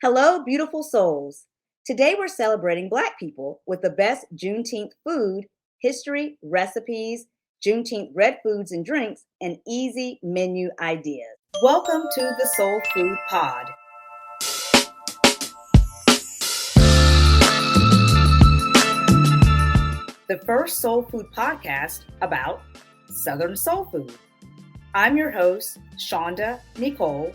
Hello, beautiful souls. Today we're celebrating Black people with the best Juneteenth food, history, recipes, Juneteenth red foods and drinks, and easy menu ideas. Welcome to the Soul Food Pod. The first soul food podcast about Southern soul food. I'm your host, Shonda Nicole,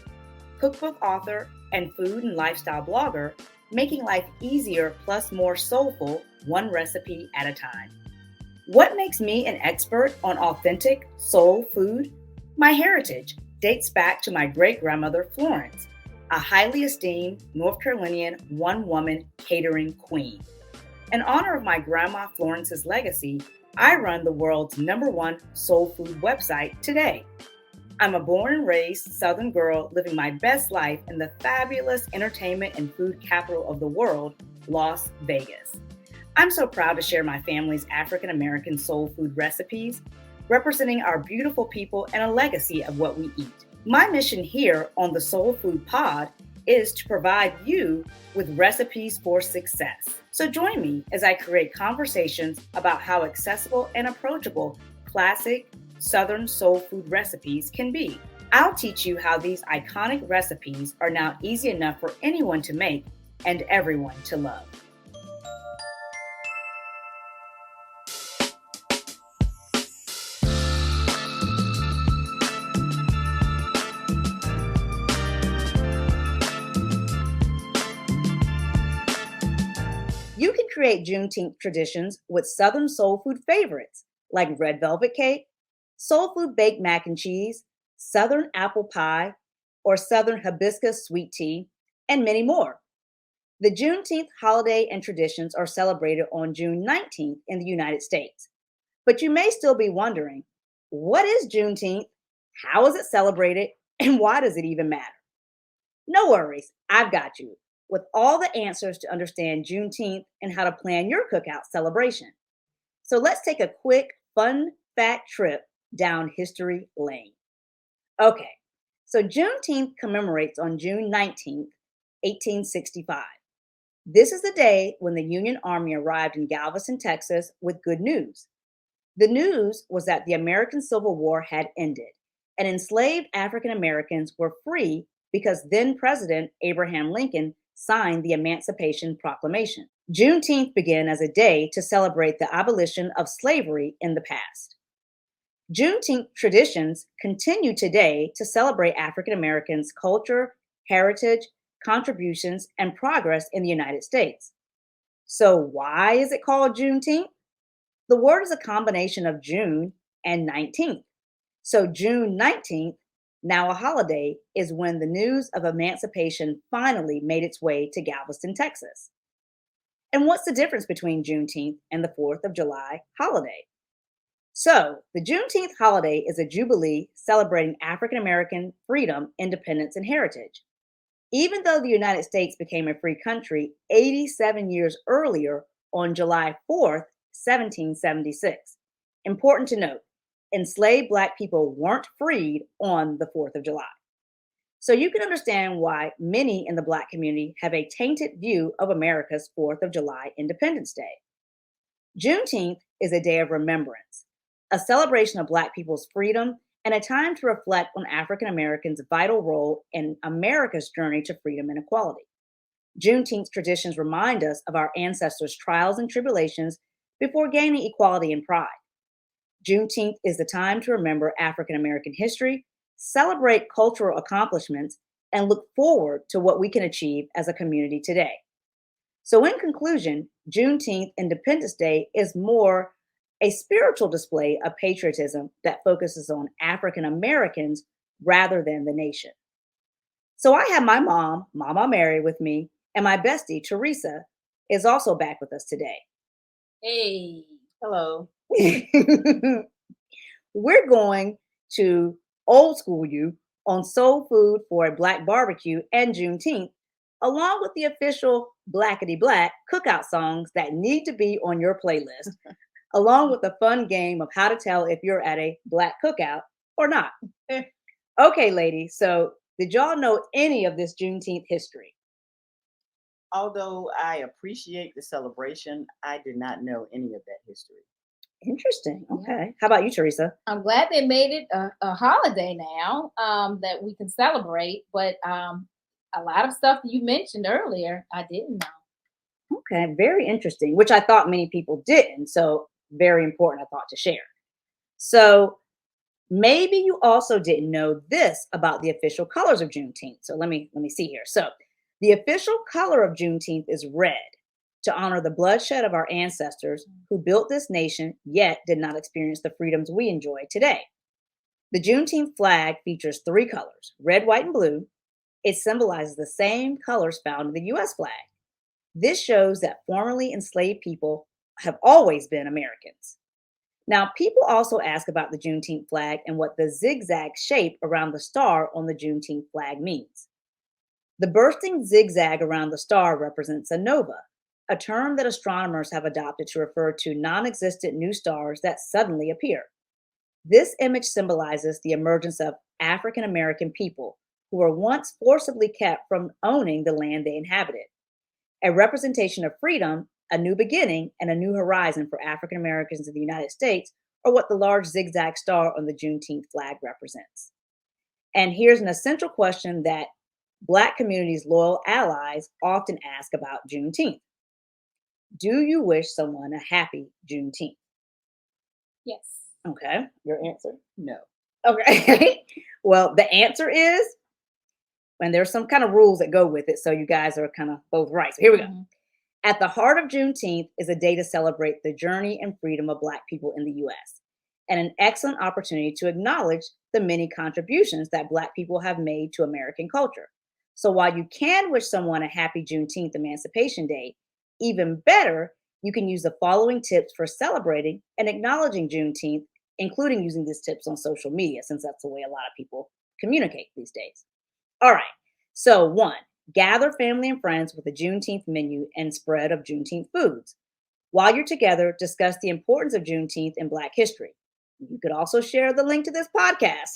cookbook author and food and lifestyle blogger, making life easier plus more soulful, one recipe at a time. What makes me an expert on authentic soul food? My heritage dates back to my great-grandmother Florence, a highly esteemed North Carolinian one-woman catering queen. In honor of my grandma Florence's legacy, I run the world's #1 soul food website today. I'm a born and raised Southern girl living my best life in the fabulous entertainment and food capital of the world, Las Vegas. I'm so proud to share my family's African American soul food recipes, representing our beautiful people and a legacy of what we eat. My mission here on the Soul Food Pod is to provide you with recipes for success. So join me as I create conversations about how accessible and approachable classic Southern soul food recipes can be. I'll teach you how these iconic recipes are now easy enough for anyone to make and everyone to love. You can create Juneteenth traditions with Southern soul food favorites like red velvet cake, soul food baked mac and cheese, Southern apple pie, or Southern hibiscus sweet tea, and many more. The Juneteenth holiday and traditions are celebrated on June 19th in the United States. But you may still be wondering, what is Juneteenth? How is it celebrated? And why does it even matter? No worries, I've got you with all the answers to understand Juneteenth and how to plan your cookout celebration. So let's take a quick, fun fact trip down history lane. Okay, so Juneteenth commemorates on June 19th, 1865. This is the day when the Union Army arrived in Galveston, Texas with good news. The news was that the American Civil War had ended and enslaved African Americans were free because then President Abraham Lincoln signed the Emancipation Proclamation. Juneteenth began as a day to celebrate the abolition of slavery in the past. Juneteenth traditions continue today to celebrate African Americans' culture, heritage, contributions, and progress in the United States. So, why is it called Juneteenth? The word is a combination of June and 19th. So, June 19th, now a holiday, is when the news of emancipation finally made its way to Galveston, Texas. And what's the difference between Juneteenth and the 4th of July holiday? So, the Juneteenth holiday is a jubilee celebrating African American freedom, independence, and heritage. Even though the United States became a free country 87 years earlier on July 4th, 1776. Important to note, enslaved Black people weren't freed on the 4th of July. So you can understand why many in the Black community have a tainted view of America's 4th of July Independence Day. Juneteenth is a day of remembrance, a celebration of Black people's freedom, and a time to reflect on African Americans' vital role in America's journey to freedom and equality. Juneteenth traditions remind us of our ancestors' trials and tribulations before gaining equality and pride. Juneteenth is the time to remember African American history, celebrate cultural accomplishments, and look forward to what we can achieve as a community today. So, in conclusion, Juneteenth Independence Day is more a spiritual display of patriotism that focuses on African Americans rather than the nation. So, I have my mom, Mama Mary, with me, and my bestie, Teresa, is also back with us today. Hey, hello. We're going to old school you on soul food for a Black barbecue and Juneteenth, along with the official Blackety Black cookout songs that need to be on your playlist, along with a fun game of how to tell if you're at a Black cookout or not. Okay, ladies, so did y'all know any of this Juneteenth history? although I appreciate the celebration, I did not know any of that history. Interesting. Yeah. Okay. How about you, Teresa? I'm glad they made it a holiday now that we can celebrate. But a lot of stuff that you mentioned earlier, I didn't know. Okay, very interesting, which I thought many people didn't. So, very important, I thought, to share. So, maybe you also didn't know this about the official colors of Juneteenth. So, let me see here. So, the official color of Juneteenth is red to honor the bloodshed of our ancestors who built this nation yet did not experience the freedoms we enjoy today. The Juneteenth flag features three colors: red, white, and blue. It symbolizes the same colors found in the US flag. This shows that formerly enslaved people have always been Americans. Now, people also ask about the Juneteenth flag and what the zigzag shape around the star on the Juneteenth flag means. The bursting zigzag around the star represents a nova, a term that astronomers have adopted to refer to non existent new stars that suddenly appear. This image symbolizes the emergence of African American people who were once forcibly kept from owning the land they inhabited. A representation of freedom, a new beginning, and a new horizon for African Americans in the United States are what the large zigzag star on the Juneteenth flag represents. And here's an essential question that Black communities' loyal allies often ask about Juneteenth. Do you wish someone a happy Juneteenth? Yes. Okay, your answer? No. Okay. Well, the answer is, and there's some kind of rules that go with it, so you guys are kind of both right. So here we go. Mhm. At the heart of Juneteenth is a day to celebrate the journey and freedom of Black people in the US, and an excellent opportunity to acknowledge the many contributions that Black people have made to American culture. So while you can wish someone a happy Juneteenth Emancipation Day, even better, you can use the following tips for celebrating and acknowledging Juneteenth, including using these tips on social media, since that's the way a lot of people communicate these days. All right. So, one, gather family and friends with a Juneteenth menu and spread of Juneteenth foods. While you're together, discuss the importance of Juneteenth in Black history. You could also share the link to this podcast.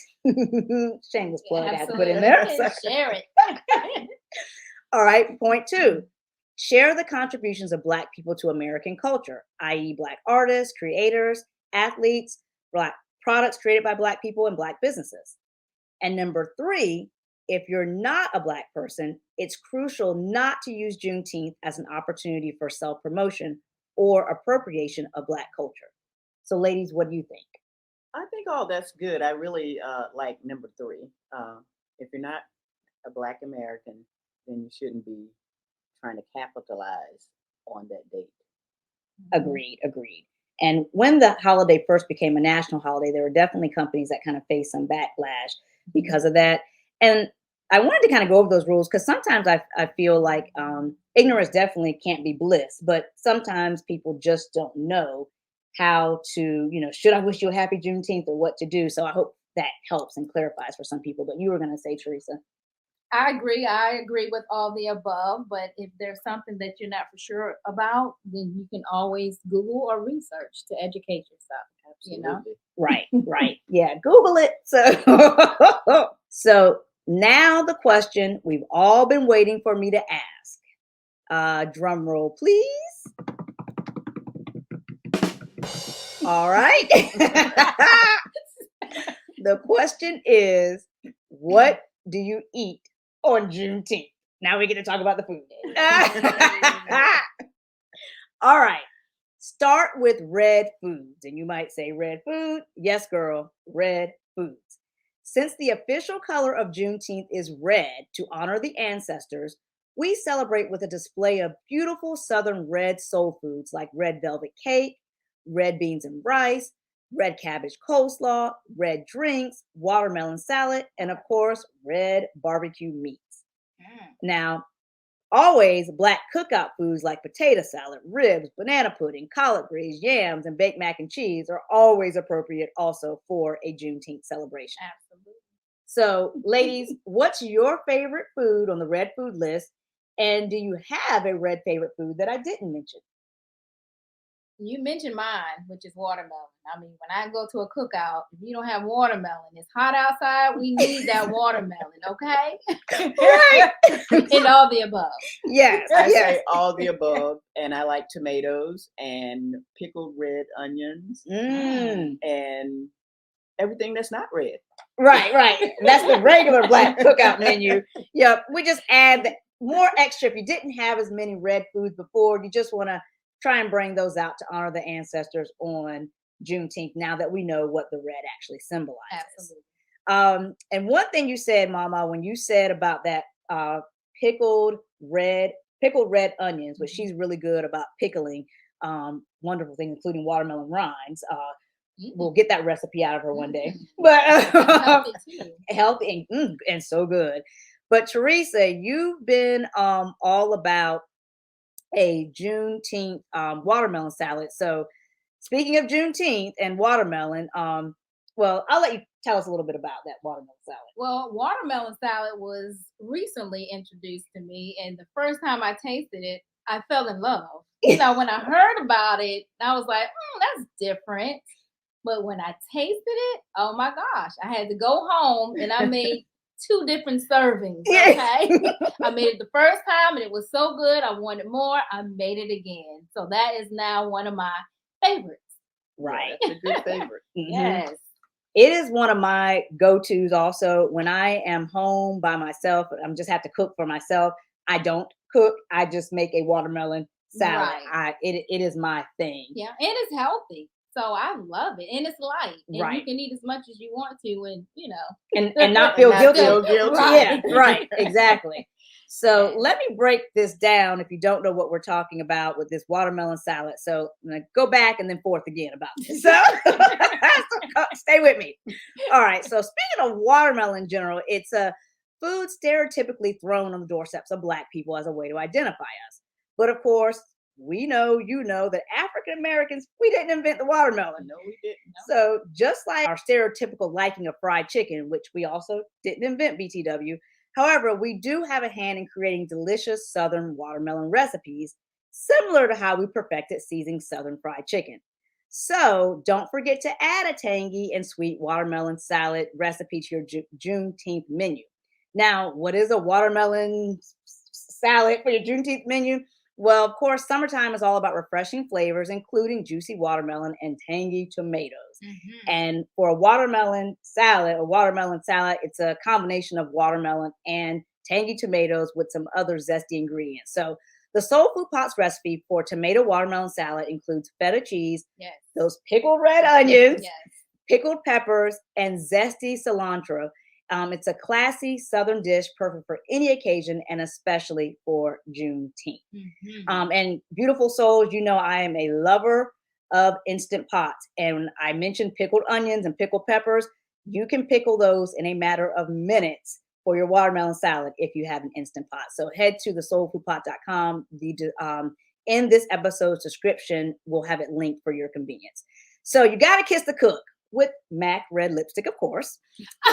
Shameless plug I have to put in there. Share it. All right. Point two, share the contributions of Black people to American culture, i.e., Black artists, creators, athletes, Black products created by Black people, and Black businesses. And number three, if you're not a Black person, it's crucial not to use Juneteenth as an opportunity for self promotion or appropriation of Black culture. So, ladies, what do you think? I think all that's good. I really like number three. If you're not a Black American, then you shouldn't be trying to capitalize on that date. Agreed, agreed. And when the holiday first became a national holiday, there were definitely companies that kind of faced some backlash because of that. And I wanted to kind of go over those rules because sometimes I feel like ignorance definitely can't be bliss, but sometimes people just don't know how to, should I wish you a happy Juneteenth or what to do. So I hope that helps and clarifies for some people. But you were going to say, Teresa. I agree. I agree with all the above. But if there's something that you're not for sure about, then you can always Google or research to educate yourself. Absolutely. Right, right. Yeah, Google it. So, so now the question we've all been waiting for me to ask. Drum roll, please. All right. The question is, what do you eat on Juneteenth? Now we get to talk about the food. All right. Start with red foods. And you might say, red food? Yes, girl, red foods. Since the official color of Juneteenth is red to honor the ancestors, we celebrate with a display of beautiful Southern red soul foods like red velvet cake, red beans and rice, red cabbage coleslaw, red drinks, watermelon salad, and of course, red barbecue meats. Now, always Black cookout foods like potato salad, ribs, banana pudding, collard greens, yams, and baked mac and cheese are always appropriate also for a Juneteenth celebration. Absolutely. So, ladies, what's your favorite food on the red food list? And do you have a red favorite food that I didn't mention? You mentioned mine, which is watermelon. I mean, when I go to a cookout, if you don't have watermelon, it's hot outside. We need that watermelon, okay? Right. And all the above. Yes. I Yes. say all the above, and I like tomatoes and pickled red onions Mm. and everything that's not red. Right, right. That's the regular black cookout menu. Yep. We just add more extra. If you didn't have as many red foods before, you just want to try and bring those out to honor the ancestors on Juneteenth, now that we know what the red actually symbolizes. Absolutely. And one thing you said, Mama, when you said about that pickled red onions, which she's really good about pickling wonderful things, including watermelon rinds. We'll get that recipe out of her one day. But Healthy too. healthy and so good. But Teresa, you've been all about a Juneteenth watermelon salad. So speaking of Juneteenth and watermelon, well, I'll let you tell us a little bit about that watermelon salad. Well, watermelon salad was recently introduced to me, and the first time I tasted it, I fell in love. You know, when I heard about it, I was like, that's different. But when I tasted it, oh my gosh, I had to go home and I made 2 different servings. Okay. I made it the first time and it was so good. I wanted more. I made it again. So that is now one of my favorites. Right. Yeah, that's a good favorite. Yes. It is one of my go-tos also. When I am home by myself, I'm just have to cook for myself. I don't cook. I just make a watermelon salad. Right. It is my thing. Yeah, and it's healthy. So I love it. And it's light. And Right. you can eat as much as you want to and, you know. And not feel not guilty. feel guilty. Yeah, right. Exactly. So let me break this down if you don't know what we're talking about with this watermelon salad. So I'm going to go back and then forth again about this. So stay with me. All right. So speaking of watermelon in general, it's a food stereotypically thrown on the doorsteps of Black people as a way to identify us. But of course, we know, you know, that African Americans, we didn't invent the watermelon. No, we didn't. So just like our stereotypical liking of fried chicken, which we also didn't invent BTW, however, we do have a hand in creating delicious Southern watermelon recipes, similar to how we perfected seasoning Southern fried chicken. So don't forget to add a tangy and sweet watermelon salad recipe to your Juneteenth menu. Now, what is a watermelon salad for your Juneteenth menu? Well, of course, summertime is all about refreshing flavors, including juicy watermelon and tangy tomatoes. Mm-hmm. And for a watermelon salad, it's a combination of watermelon and tangy tomatoes with some other zesty ingredients. So the Soul Food Pots recipe for tomato watermelon salad includes feta cheese, Yes. those pickled red onions, Yes. pickled peppers, and zesty cilantro. It's a classy Southern dish, perfect for any occasion and especially for Juneteenth. Mm-hmm. And beautiful souls, you know I am a lover of Instant Pots. And I mentioned pickled onions and pickled peppers. You can pickle those in a matter of minutes for your watermelon salad if you have an Instant Pot. So head to thesoulfoodpot.com. In this episode's description, we'll have it linked for your convenience. So you got to kiss the cook with MAC red lipstick, of course.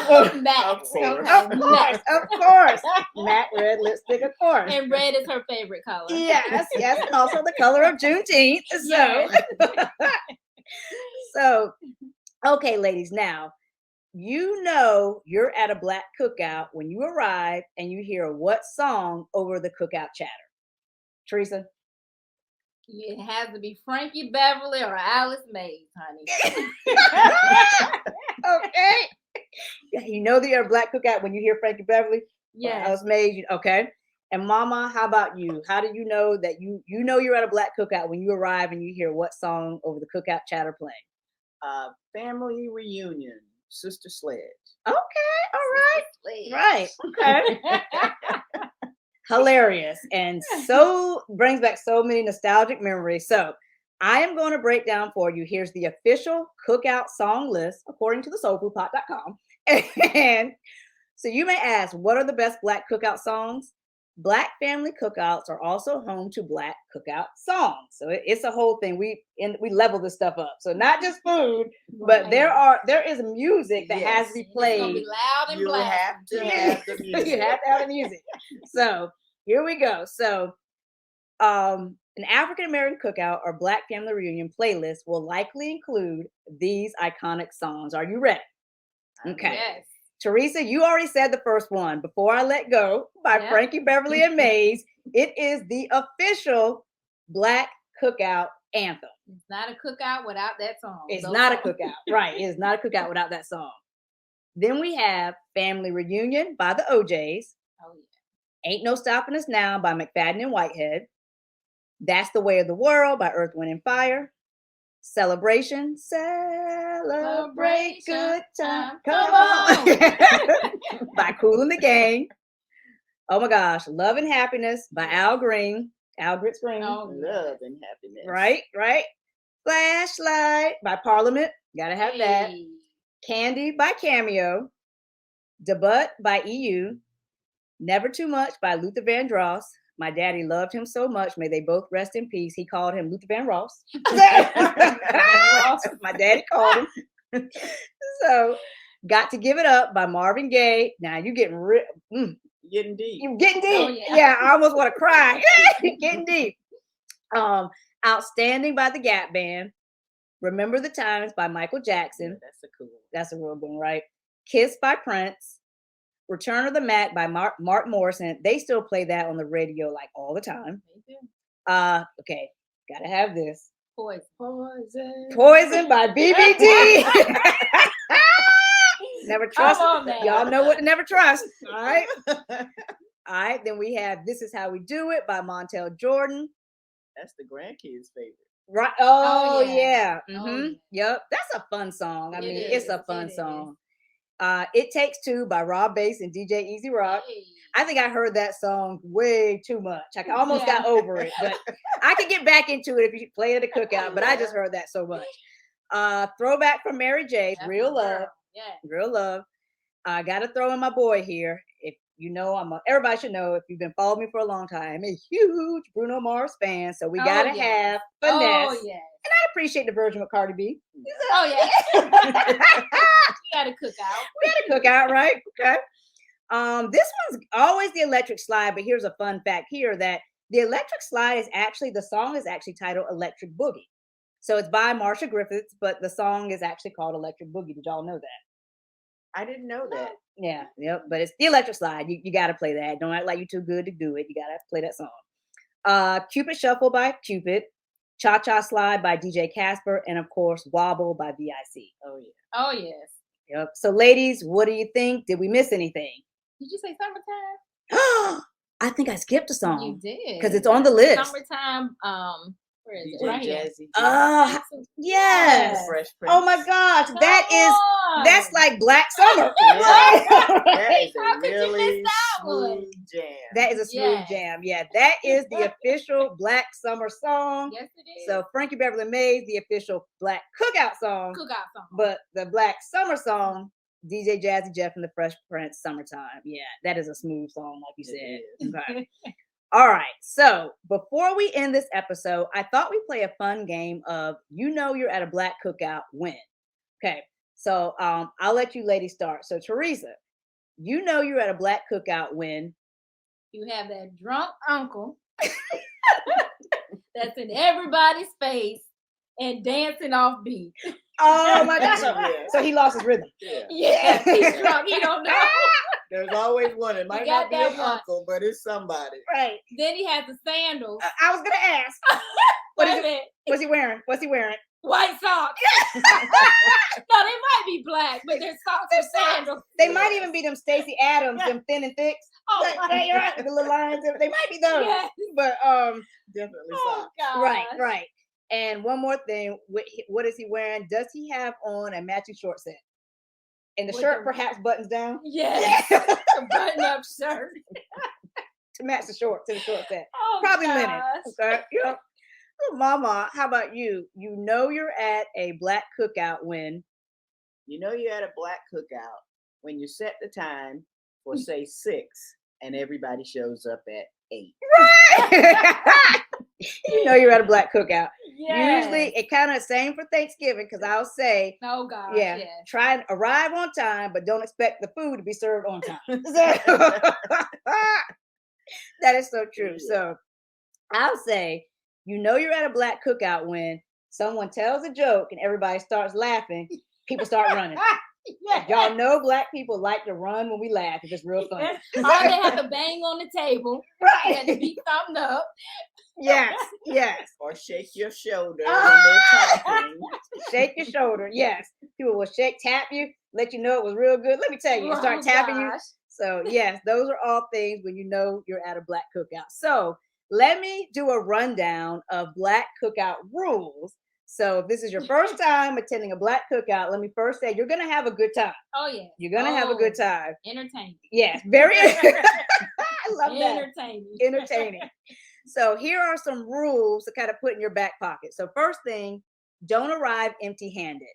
MAC. Of course. Okay. Of course. MAC red lipstick, of course. And red is her favorite color. Yes, and also the color of Juneteenth. So, okay, ladies, now, you know you're at a Black cookout when you arrive and you hear what song over the cookout chatter? Teresa? It has to be Frankie Beverly or Alice Mays, honey. Okay. You know that you're a Black cookout when you hear Frankie Beverly? Yes. Alice Mays, okay. And Mama, how about you? How do you know that you know you're at a Black cookout when you arrive and you hear what song over the cookout chatter playing? Family reunion, Sister Sledge. Okay, all right. Right. Okay. Hilarious. And so brings back so many nostalgic memories. So I am going to break down for you. Here's the official cookout song list according to the soulfoodpot.com. And so you may ask, what are the best Black cookout songs? Black family cookouts are also home to Black cookout songs. So it's a whole thing. We level this stuff up. So not just food, but there is music that has to be played. It's gonna be loud and You have to have the music. You have to have the music. So here we go. So An African American cookout or Black family reunion playlist will likely include these iconic songs. Are you ready? Okay. Yes. Teresa, you already said the first one, Before I Let Go by Yep. Frankie Beverly and Maze. It is the official Black cookout anthem. It's not a cookout without that song. It's Those not a songs. cookout, right? It is not a cookout without that song. Then we have Family Reunion by the OJs. Oh, yeah. Ain't No Stopping Us Now by McFadden and Whitehead. That's the Way of the World by Earth, Wind and Fire. Celebration, celebrate good time. Come on. By Kool and the Gang. Oh my gosh, Love and Happiness by Al Green. Al Grits Green. Oh, yeah. Love and happiness. Right. Flashlight by Parliament. Gotta have that. Hey. Candy by Cameo. Debut by EU. Never Too Much by Luther Vandross. My daddy loved him so much. May they both rest in peace. He called him Luther Van Ross. My daddy called him. So, Got to Give It Up by Marvin Gaye. Now you getting Getting deep. you getting deep. Oh, yeah. yeah. I almost want to cry. Getting deep. Outstanding by the Gap Band. Remember the Times by Michael Jackson. That's a cool one. That's a real good one, right? Kiss by Prince. Return of the Mac by Mark Morrison. They still play that on the radio like all the time. They do. Okay, gotta have this. Poison. By BBD. Never trust. Come on now. Y'all know what to never trust. All right. All right. Then we have This Is How We Do It by Montel Jordan. That's the grandkids' favorite. Right. Oh, Oh, yeah. yeah. Mhm. Yep. That's a fun song. I It mean, is. it's a fun It song. It Takes Two by Rob Bass and DJ Easy Rock. Hey. I think I heard that song way too much. I almost got over it, but I could get back into it if you play it at a cookout. But I just heard that so much. Throwback from Mary J. That's Real my Love. girl. Yeah. Real Love. I got to throw in my boy here. If you know, everybody should know if you've been following me for a long time, I'm a huge Bruno Mars fan. So we got to have finesse. Oh, yeah. And I appreciate the version with Cardi B. Oh, yeah. We got to cook out. We had a cookout, right? Okay. This one's always the electric slide, but here's a fun fact here that the electric slide is actually, the song is actually titled Electric Boogie. So it's by Marsha Griffiths, but the song is actually called Electric Boogie. Did y'all know that? I didn't know that. Yeah, yep. But it's the electric slide. You got to play that. Don't act like you're too good to do it. You got to play that song. Cupid Shuffle by Cupid. Cha Cha Slide by DJ Casper. And of course, Wobble by VIC. Oh, yeah. Oh, yes. Yep. So ladies, what do you think? Did we miss anything? Did you say Summertime? I think I skipped a You song did. because it's on the list. Summertime. Where is it? DJ Right here. Jazzy. Yes. Fresh Prince. Oh my gosh, Come that's on. like Black Summer. Yeah. That is How a could you miss really that one? smooth jam. That is a smooth Yes. jam. Yeah, that is the official Black Summer song. Yes, it is. So Frankie Beverly Maze, the official Black Cookout song, Cookout song. but the Black Summer song, DJ Jazzy Jeff and the Fresh Prince, Summertime. Yeah, that is a smooth song, like you It said. Okay. All right. So before we end this episode, I thought we'd play a fun game of you're at a Black cookout when. Okay. So I'll let you ladies start. So Teresa, you're at a Black cookout when You have that drunk uncle that's in everybody's face and dancing off beat. oh my gosh. Yeah. So he lost his rhythm. Yeah. Yeah, he's drunk. He don't know. There's always one. It might got not be that an one. uncle, but it's somebody. Right. Then he has the sandals. I was gonna ask. What Wait is a it? minute. What's he wearing? What's he wearing? White socks. No, they might be black, but they're socks and sandals. They might even be them Stacey Adams, them thin and thick. Oh, Right, you're right. The little lines. They might be those. yes. But Definitely Oh, socks. God. right. And one more thing, what is he wearing? Does he have on a matching short set? And the With shirt the- perhaps buttons down Yes. A button-up shirt. to match the short set. Oh, Probably gosh. linen. Okay. Yep. So Mama, how about you? You're at a Black cookout when You're at a Black cookout when you set the time for say 6 and everybody shows up at 8. you're at a Black cookout. Yes. Usually it kind of same for Thanksgiving because I'll say, Oh, God. yeah, Yes. try and arrive on time, but don't expect the food to be served on time. That is so true. Yeah. So I'll say You know you're at a Black cookout when someone tells a joke and everybody starts laughing. People start running. Yeah. Y'all know Black people like to run when we laugh. It's just real funny. Or they have to bang on the table. They have to Right. be thumbed up. Yes. Yes. Or shake your shoulder Ah! when they're talking. Shake your shoulder. Yes. People will tap you, let you know it was real good. Let me tell you, and start Oh, tapping you. gosh. So yes, those are all things when you know you're at a Black cookout. So let me do a rundown of Black cookout rules. So if this is your first time attending a Black cookout, let me first say you're gonna have a good time. Oh, yeah. You're gonna have a good time. Entertaining. Yes, very. I love that. Entertaining. Entertaining. So here are some rules to kind of put in your back pocket. So first thing, don't arrive empty-handed.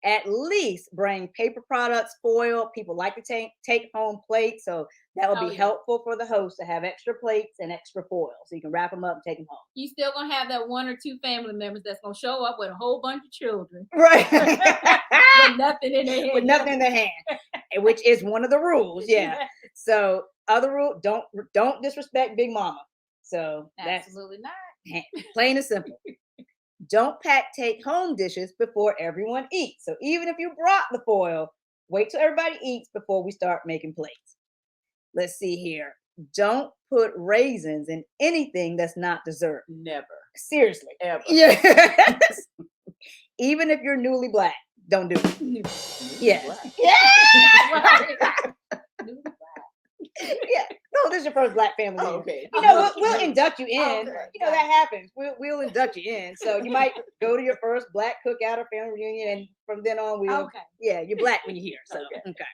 At least bring paper products, foil. People like to take home plates, so that will be helpful for the host to have extra plates and extra foil, so you can wrap them up and take them home. You still gonna have that one or two family members that's gonna show up with a whole bunch of children, Right. with nothing in their hand. With nothing in their hand, which is one of the rules. Yeah. So other rule: don't disrespect Big Mama. So that's Absolutely not. plain and simple. Don't pack take-home dishes before everyone eats. So even if you brought the foil, wait till everybody eats before we start making plates. Let's see here. Don't put raisins in anything that's not dessert. Never. Seriously. Ever. Yes. Even if you're newly Black, don't do it. Yes. Black. Yeah. No, this is your first Black family. Oh, here. okay. You know, we'll induct you in. Okay. You know, that happens. We'll induct you in. So you might go to your first Black cookout or family reunion, and from then on, yeah, you're Black when you're here. So okay.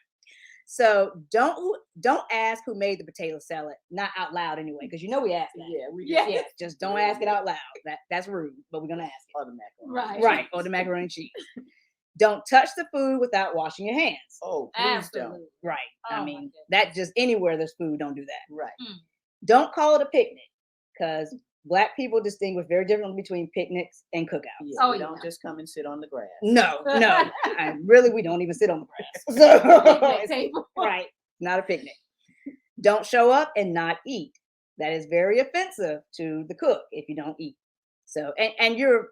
So don't ask who made the potato salad, not out loud anyway, because you know we asked that. Yeah, Just don't ask it out loud. That's rude, but we're gonna ask it. Or the macaroni. Right, or the macaroni and cheese. Don't touch the food without washing your hands. Oh, please Absolutely. don't. Right. Oh, I my mean, goodness. that just anywhere there's food, don't do that. Right. Don't call it a picnic, because Black people distinguish very differently between picnics and cookouts. Yeah, we don't just come and sit on the grass. No. We don't even sit on the grass. So, Table. right. Not a picnic. Don't show up and not eat. That is very offensive to the cook if you don't eat. So, and you're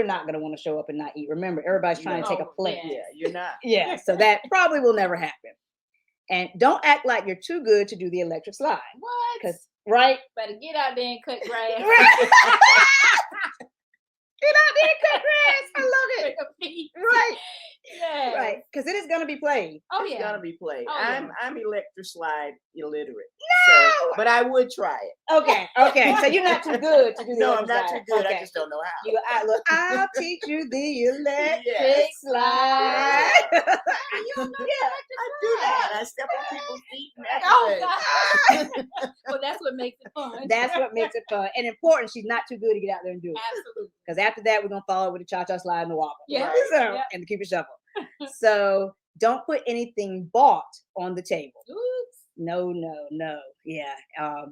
not going to want to show up and not eat. Remember, everybody's trying to take a plate. Yeah, you're not. Yeah, so that probably will never happen. And don't act like you're too good to do the electric slide. What? Because, right? Better get out there and cut grass. Get out there and cut grass. I love it. Right. Yeah. Right. Because it is going to be played. Oh, It's yeah. gonna be played. Oh, yeah. I'm electric slide illiterate. No! So, but I would try it. Okay. So you're not too good to do the No, electric I'm not slide. too good. Okay. I just don't know how. Look, I'll teach you the electric Yes. slide. You don't know I do that. I step on people's feet and Oh, everything. God. Well, that's what makes it fun. That's what makes it fun. And important, she's not too good to get out there and do it. Absolutely. Because after that, we're going to follow with the cha-cha slide and the wobble. Yeah. So, Yeah. and the Cupid shuffle. So don't put anything bought on the table. Oops. No. Yeah.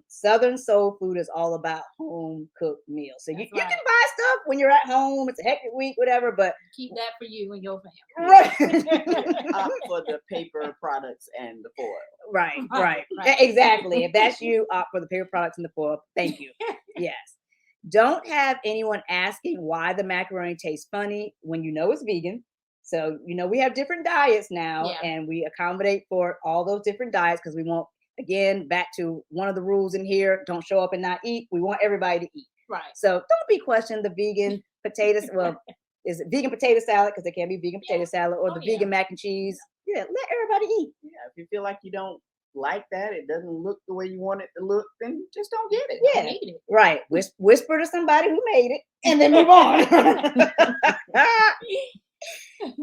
Southern soul food is all about home cooked meals. So you can buy stuff when you're at home. It's a hectic week, whatever, but Keep that for you and your family. right. Opt for the paper products and the foil. Right. Exactly. If that's you, opt for the paper products and the foil. Thank you. Yes. Don't have anyone asking why the macaroni tastes funny when you know it's vegan. So, we have different diets now, and we accommodate for all those different diets because we want, again, back to one of the rules in here, don't show up and not eat. We want everybody to eat. Right. So don't be questioning the vegan potatoes. Well, is it vegan potato salad? Because there can be vegan potato salad or the vegan mac and cheese. Yeah, let everybody eat. Yeah, if you feel like you don't like that, it doesn't look the way you want it to look, then just don't get it. Yeah. Don't eat it. Right. Whisper to somebody who made it and then move on.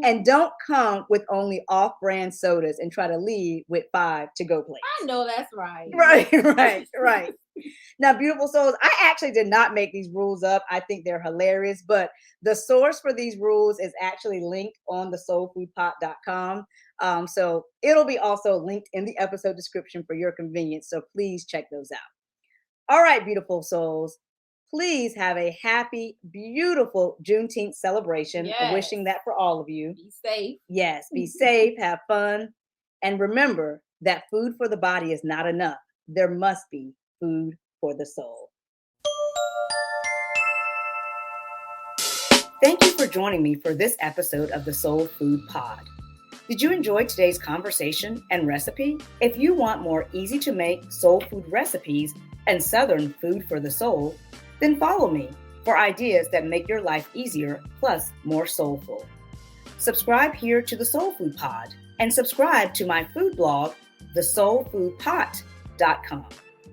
And don't come with only off-brand sodas and try to leave with 5 to-go plates. I know that's right. Right. Now, beautiful souls, I actually did not make these rules up. I think they're hilarious, but the source for these rules is actually linked on the soulfoodpot.com. So it'll be also linked in the episode description for your convenience. So please check those out. All right, beautiful souls. Please have a happy, beautiful Juneteenth celebration. Yes. Wishing that for all of you. Be safe. Yes, be safe, have fun. And remember that food for the body is not enough. There must be food for the soul. Thank you for joining me for this episode of the Soul Food Pod. Did you enjoy today's conversation and recipe? If you want more easy to make soul food recipes and Southern food for the soul, then follow me for ideas that make your life easier plus more soulful. Subscribe here to the Soul Food Pod and subscribe to my food blog, thesoulfoodpot.com.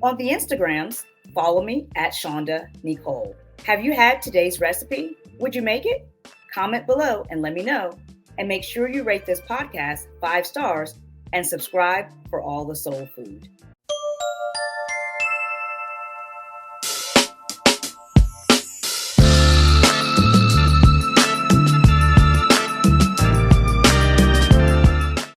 On the Instagrams, follow me at Shonda Nicole. Have you had today's recipe? Would you make it? Comment below and let me know. And make sure you rate this podcast 5 stars and subscribe for all the soul food.